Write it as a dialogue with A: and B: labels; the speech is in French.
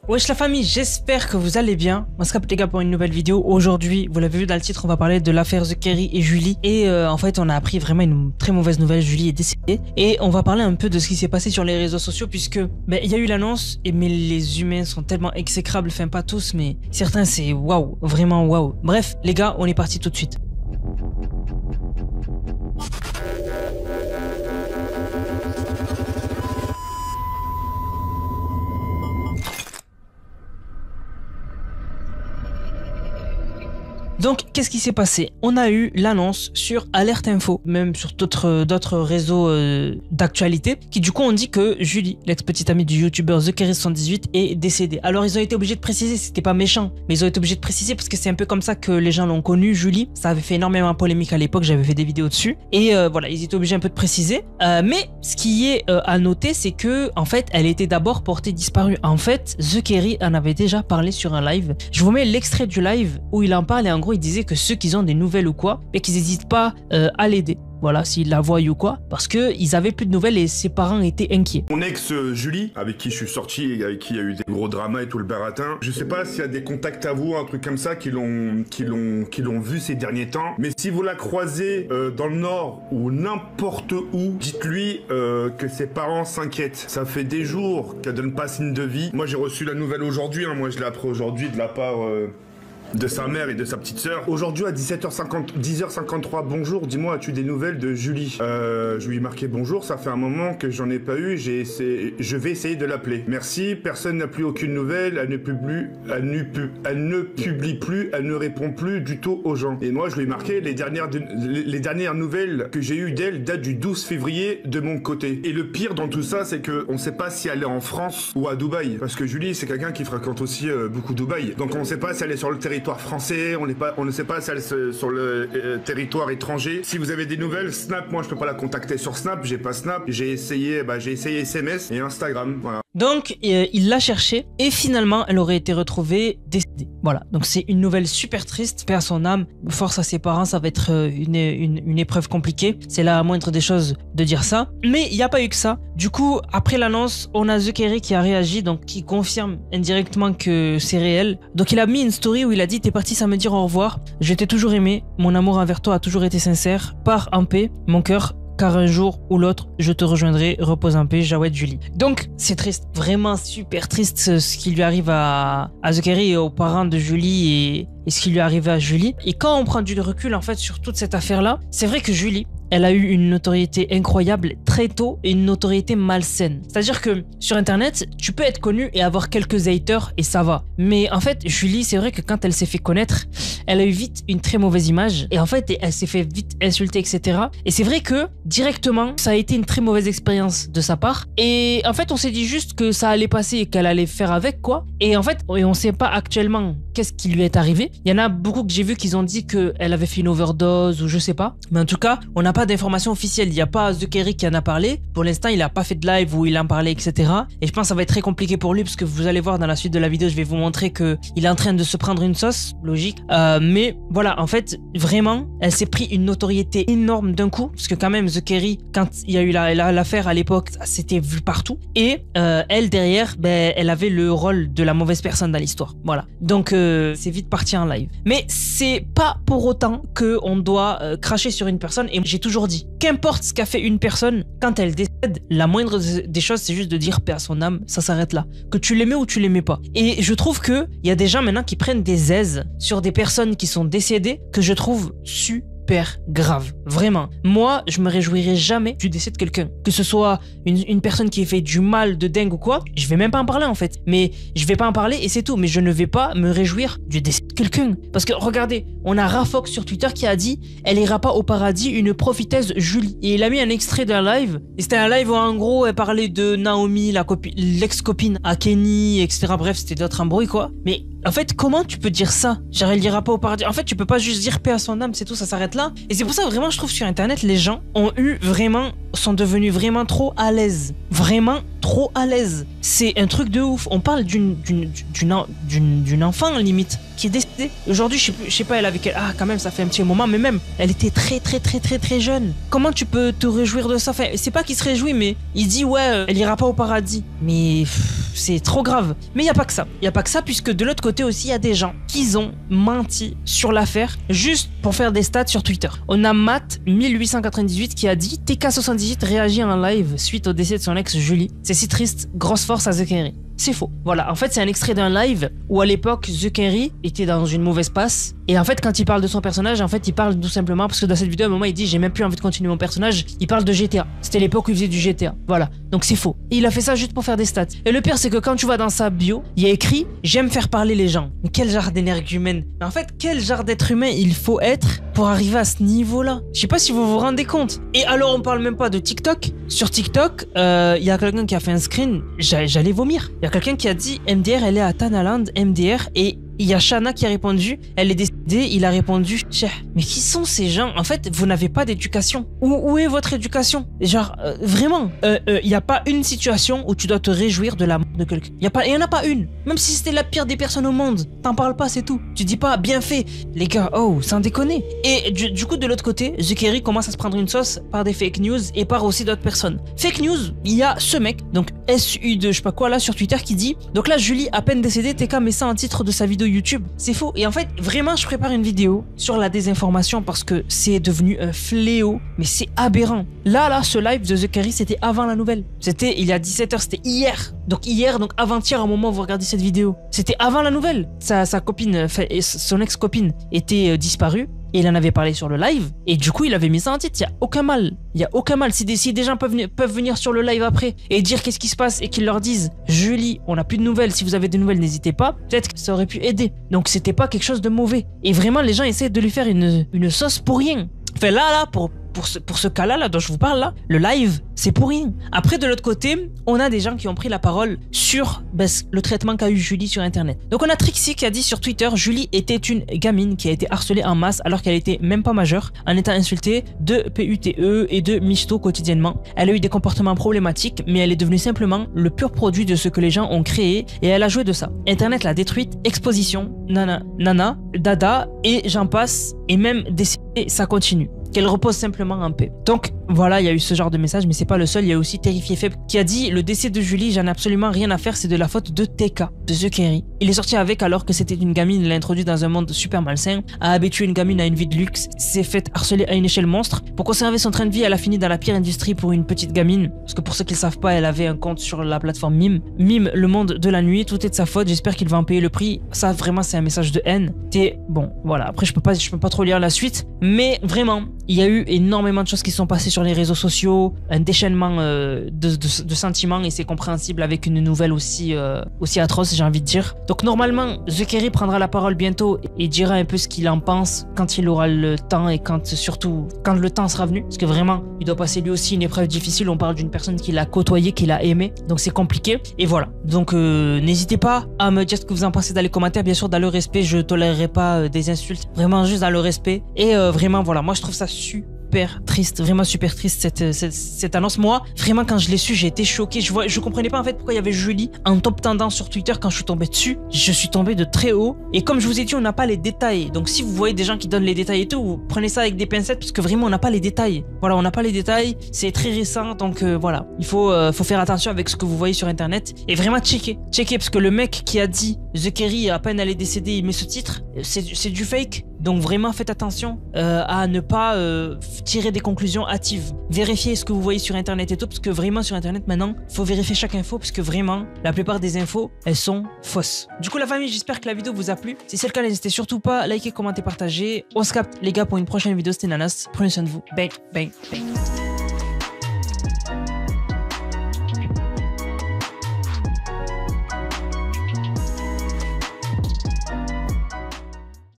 A: Wesh la famille, j'espère que vous allez bien. On se capte les gars pour une nouvelle vidéo. Aujourd'hui, vous l'avez vu dans le titre, on va parler de l'affaire The Kerry et Julie. Et en fait, on a appris vraiment une très mauvaise nouvelle. Julie est décédée. Et on va parler un peu de ce qui s'est passé sur les réseaux sociaux puisque il y a eu l'annonce, mais les humains sont tellement exécrables. Enfin, pas tous, mais certains, c'est waouh, vraiment waouh. Bref, les gars, on est parti tout de suite. Donc, qu'est-ce qui s'est passé? On a eu l'annonce sur Alerte Info, même sur d'autres réseaux d'actualité, qui du coup ont dit que Julie, l'ex-petite amie du youtubeur The Kerry 78, est décédée. Alors, ils ont été obligés de préciser, c'était pas méchant, mais ils ont été obligés de préciser parce que c'est un peu comme ça que les gens l'ont connue, Julie. Ça avait fait énormément polémique à l'époque, j'avais fait des vidéos dessus. Et voilà, ils étaient obligés un peu de préciser. Mais ce qui est à noter, c'est que, en fait, elle était d'abord portée disparue. En fait, The Kerry en avait déjà parlé sur un live. Je vous mets l'extrait du live où il en parle et en gros, il disait que ceux qui ont des nouvelles ou quoi, mais qu'ils n'hésitent pas à l'aider. Voilà, s'ils la voient ou quoi, parce qu'ils avaient plus de nouvelles et ses parents étaient inquiets.
B: Mon ex Julie, avec qui je suis sorti et avec qui il y a eu des gros dramas et tout le baratin, je sais pas s'il y a des contacts à vous, un truc comme ça, qui l'ont vu ces derniers temps, mais si vous la croisez dans le Nord ou n'importe où, dites-lui que ses parents s'inquiètent. Ça fait des jours qu'elle donne pas signe de vie. Moi j'ai reçu la nouvelle aujourd'hui, hein. Moi je l'ai appris aujourd'hui de la part... de sa mère et de sa petite sœur. Aujourd'hui à 10h53, bonjour, dis-moi, as-tu des nouvelles de Julie? Je lui ai marqué bonjour, ça fait un moment que j'en ai pas eu, je vais essayer de l'appeler. Merci, personne n'a plus aucune nouvelle, elle ne publie plus, elle ne répond plus du tout aux gens. Et moi je lui ai marqué, les dernières nouvelles que j'ai eues d'elle datent du 12 février de mon côté. Et le pire dans tout ça, c'est que on sait pas si elle est en France ou à Dubaï, parce que Julie c'est quelqu'un qui fréquente aussi beaucoup Dubaï. Donc on sait pas si elle est sur le territoire français, on ne sait pas si elle est sur le territoire étranger. Si vous avez des nouvelles, Snap, moi je peux pas la contacter sur Snap, j'ai pas Snap, j'ai essayé SMS et Instagram, voilà.
A: Donc il l'a cherchée et finalement elle aurait été retrouvée décédée. Voilà, donc c'est une nouvelle super triste, paix à son âme, force à ses parents, ça va être une épreuve compliquée, c'est la moindre des choses de dire ça, mais il n'y a pas eu que ça. Du coup, après l'annonce, on a The Kerry qui a réagi, donc qui confirme indirectement que c'est réel. Donc il a mis une story où il a dit: t'es parti sans me dire au revoir, je t'ai toujours aimé, mon amour envers toi a toujours été sincère, pars en paix, mon cœur, car un jour ou l'autre, je te rejoindrai, repose en paix, Jawed Julie. Donc, c'est triste, vraiment super triste ce qui lui arrive à The Kerry et aux parents de Julie et ce qui lui est arrivé à Julie. Et quand on prend du recul en fait sur toute cette affaire-là, c'est vrai que Julie, elle a eu une notoriété incroyable très tôt et une notoriété malsaine. C'est-à-dire que sur internet, tu peux être connu et avoir quelques haters et ça va. Mais en fait, Julie, c'est vrai que quand elle s'est fait connaître, elle a eu vite une très mauvaise image et en fait, elle s'est fait vite insulter, etc. Et c'est vrai que directement, ça a été une très mauvaise expérience de sa part. Et en fait, on s'est dit juste que ça allait passer et qu'elle allait faire avec quoi. Et en fait, on sait pas actuellement qu'est-ce qui lui est arrivé. Il y en a beaucoup que j'ai vu qu'ils ont dit qu'elle avait fait une overdose ou je sais pas. Mais en tout cas, on n'a pas d'informations officielles. Il n'y a pas The Kerry qui en a parlé. Pour l'instant, il n'a pas fait de live où il en parlait, etc. Et je pense que ça va être très compliqué pour lui parce que vous allez voir dans la suite de la vidéo, je vais vous montrer qu'il est en train de se prendre une sauce, logique. Mais voilà, en fait, vraiment, elle s'est pris une notoriété énorme d'un coup. Parce que quand même, The Kerry, quand il y a eu l'affaire à l'époque, c'était vu partout. Et elle, derrière, elle avait le rôle de la mauvaise personne dans l'histoire. Voilà. Donc, c'est vite parti en live. Mais c'est pas pour autant qu'on doit cracher sur une personne. Et j'ai toujours dit, qu'importe ce qu'a fait une personne, quand elle décède, la moindre des choses, c'est juste de dire paix à son âme, ça s'arrête là. Que tu l'aimais ou tu l'aimais pas. Et je trouve que il y a des gens maintenant qui prennent des aises sur des personnes qui sont décédées, que je trouve super grave, vraiment. Moi, je me réjouirai jamais du décès de quelqu'un. Que ce soit une personne qui ait fait du mal de dingue ou quoi, je vais même pas en parler en fait. Mais je vais pas en parler et c'est tout. Mais je ne vais pas me réjouir du décès de quelqu'un. Parce que regardez, on a Rafox sur Twitter qui a dit: elle ira pas au paradis, une profiteuse Julie. Et il a mis un extrait d'un live. Et c'était un live où en gros elle parlait de Naomi, l'ex-copine à Kenny, etc. Bref, c'était d'autres embrouilles quoi. Mais en fait, comment tu peux dire ça? Genre, elle ira pas au paradis. En fait, tu peux pas juste dire paix à son âme, c'est tout, ça s'arrête là. Et c'est pour ça, vraiment, je trouve sur Internet, les gens sont devenus vraiment trop à l'aise. Vraiment trop à l'aise. C'est un truc de ouf. On parle d'une enfant, limite, qui est décédée. Aujourd'hui, je sais pas, elle avait quel... Ah, quand même, ça fait un petit moment, mais même, elle était très jeune. Comment tu peux te réjouir de ça? Enfin, c'est pas qu'il se réjouit, mais il dit, ouais, elle ira pas au paradis. Mais c'est trop grave. Mais il y a pas que ça. Il y a pas que ça, puisque de l'autre côté aussi, il y a des gens qui ont menti sur l'affaire juste pour faire des stats sur Twitter. On a Matt 1898 qui a dit TK78 réagit en live suite au décès de son ex Julie. C'est si triste, grosse force à The Kerry. C'est faux. Voilà, en fait, c'est un extrait d'un live où à l'époque, The Kerry était dans une mauvaise passe. Et en fait, quand il parle de son personnage, en fait, il parle tout simplement parce que dans cette vidéo, à un moment, il dit j'ai même plus envie de continuer mon personnage. Il parle de GTA. C'était l'époque où il faisait du GTA. Voilà, donc c'est faux. Et il a fait ça juste pour faire des stats. Et le pire, c'est que quand tu vas dans sa bio, il y a écrit j'aime faire parler les gens. Mais quel genre d'énergumène. En fait, quel genre d'être humain il faut être pour arriver à ce niveau-là? Je sais pas si vous vous rendez compte. Et alors, on parle même pas de TikTok. Sur TikTok, il y a quelqu'un qui a fait un screen. J'allais vomir. Il y a quelqu'un qui a dit MDR, elle est à Tanaland, MDR, et il y a Shana qui a répondu, elle est décédée, il a répondu, mais qui sont ces gens? En fait, vous n'avez pas d'éducation. Où est votre éducation? Genre, vraiment, il n'y a pas une situation où tu dois te réjouir de la mort de quelqu'un. Il y en a pas une. Même si c'était la pire des personnes au monde, t'en parles pas, c'est tout. Tu dis pas, bien fait. Les gars, oh, sans déconner. Et du coup, de l'autre côté, The Kerry commence à se prendre une sauce par des fake news et par aussi d'autres personnes. Fake news, il y a ce mec, donc SU de je sais pas quoi là sur Twitter qui dit, donc là, Julie, à peine décédée, TK met ça en titre de sa vidéo YouTube. C'est faux. Et en fait, vraiment, je prépare une vidéo sur la désinformation parce que c'est devenu un fléau, mais c'est aberrant. Là, ce live de The Kerry, c'était avant la nouvelle. C'était il y a 17h, c'était hier. Donc avant-hier, au moment où vous regardez cette vidéo. C'était avant la nouvelle. Sa copine, son ex-copine était disparue. Et il en avait parlé sur le live, et du coup il avait mis ça en titre. Il y a aucun mal, si des gens peuvent venir sur le live après et dire qu'est-ce qui se passe et qu'ils leur disent Julie, on n'a plus de nouvelles, si vous avez des nouvelles n'hésitez pas, peut-être que ça aurait pu aider. Donc c'était pas quelque chose de mauvais. Et vraiment les gens essaient de lui faire une sauce pour rien. Enfin là pour ce cas-là dont je vous parle là, le live, c'est pour rien. Après, de l'autre côté, on a des gens qui ont pris la parole sur le traitement qu'a eu Julie sur Internet. Donc on a Trixie qui a dit sur Twitter, Julie était une gamine qui a été harcelée en masse alors qu'elle était même pas majeure, en étant insultée de PUTE et de michto quotidiennement. Elle a eu des comportements problématiques, mais elle est devenue simplement le pur produit de ce que les gens ont créé et elle a joué de ça. Internet l'a détruite, exposition, nana, dada et j'en passe, et même décédée, ça continue. Qu'elle repose simplement en paix. Donc voilà, il y a eu ce genre de message, mais c'est pas le seul. Il y a aussi Terrifié Faible qui a dit le décès de Julie, j'en ai absolument rien à faire, c'est de la faute de TK, de The Kerry. Il est sorti avec alors que c'était une gamine, il l'a introduit dans un monde super malsain, a habitué une gamine à une vie de luxe, s'est fait harceler à une échelle monstre. Pour conserver son train de vie, elle a fini dans la pire industrie pour une petite gamine. Parce que pour ceux qui ne savent pas, elle avait un compte sur la plateforme Mime. Mime, le monde de la nuit, tout est de sa faute, j'espère qu'il va en payer le prix. Ça vraiment c'est un message de haine. Bon, voilà, après je peux pas trop lire la suite, mais vraiment, il y a eu énormément de choses qui sont passées sur les réseaux sociaux, un déchaînement de sentiments, et c'est compréhensible avec une nouvelle aussi atroce, j'ai envie de dire. Donc normalement, The Kerry prendra la parole bientôt et dira un peu ce qu'il en pense quand il aura le temps et surtout quand le temps sera venu. Parce que vraiment, il doit passer lui aussi une épreuve difficile. On parle d'une personne qu'il a côtoyée, qu'il a aimée. Donc c'est compliqué. Et voilà. Donc n'hésitez pas à me dire ce que vous en pensez dans les commentaires. Bien sûr, dans le respect, je tolérerai pas des insultes. Vraiment juste dans le respect. Et vraiment, voilà. Moi, je trouve ça super triste, vraiment super triste cette annonce. Moi, vraiment, quand je l'ai su, j'ai été choqué. Je comprenais pas en fait pourquoi il y avait Julie en top tendance sur Twitter. Quand je suis tombé dessus, je suis tombé de très haut. Et comme je vous ai dit, on n'a pas les détails. Donc si vous voyez des gens qui donnent les détails et tout, vous prenez ça avec des pincettes parce que vraiment, on n'a pas les détails. Voilà, on n'a pas les détails. C'est très récent, donc voilà. Il faut faire attention avec ce que vous voyez sur Internet et vraiment checker parce que le mec qui a dit The Kerry, à peine elle est décédée, il met ce titre, c'est du fake. Donc vraiment faites attention à ne pas tirer des conclusions hâtives. Vérifiez ce que vous voyez sur Internet et tout, parce que vraiment sur Internet maintenant, faut vérifier chaque info, parce que vraiment, la plupart des infos, elles sont fausses. Du coup la famille, j'espère que la vidéo vous a plu. Si c'est le cas, n'hésitez surtout pas à liker, commenter, partager. On se capte les gars pour une prochaine vidéo, c'était Nanas. Prenez soin de vous. Bang, bang, bang.